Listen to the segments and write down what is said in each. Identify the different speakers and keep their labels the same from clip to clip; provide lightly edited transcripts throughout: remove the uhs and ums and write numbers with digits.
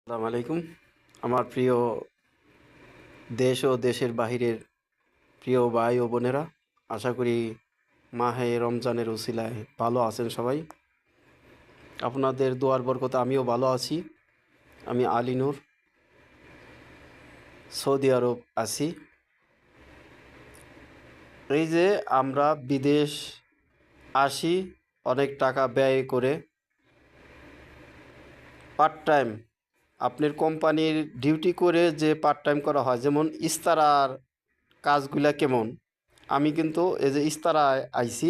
Speaker 1: আসসালামু আলাইকুম। আমার প্রিয় দেশ ও দেশের বাহিরের প্রিয় ভাই ও বোনেরা, আশা করি মাহে রমজানের উসিলায় ভালো আছেন সবাই। আপনাদের দোয়ার বরকতে আমিও ভালো আছি। আমি আলী নূর, সৌদি আরব আছি। এই যে আমরা বিদেশ আসি অনেক টাকা ব্যয় করে পার্ট টাইম, আপনার কোম্পানির ডিউটি করে যে পার্ট টাইম করা হয়, যেমন ইস্তারার কাজগুলা কেমন। আমি কিন্তু এই যে ইস্তারায় আইছি,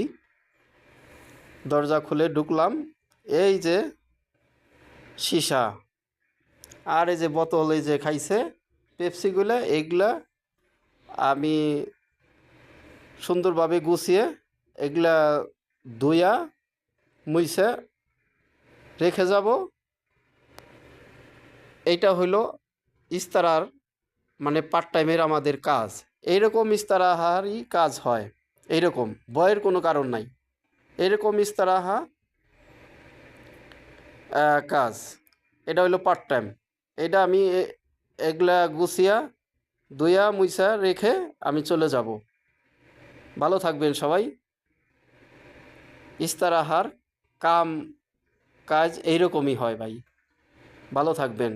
Speaker 1: দরজা খুলে ঢুকলাম, এই যে সীসা আর এই যে বোতল, এই যে খাইছে পেপসিগুলা, এইগুলা আমি সুন্দরভাবে গুছিয়ে এগুলা ধুইয়া মুইছে রেখে যাব। এইটা হইল ইস্তারার মানে পার্ট টাইমের আমাদের কাজ। এইরকম ইস্তারাহারই কাজ হয়, এইরকম ভয়ের কোনো কারণ নাই। এরকম ইস্তারাহা কাজ, এটা হইলো পার্ট টাইম। এটা আমি এগুলা গুছিয়া ধুইয়া মুইসা রেখে আমি চলে যাব। ভালো থাকবেন সবাই। ইস্তারাহার কাম কাজ এইরকমই হয় ভাই, ভালো থাকবেন।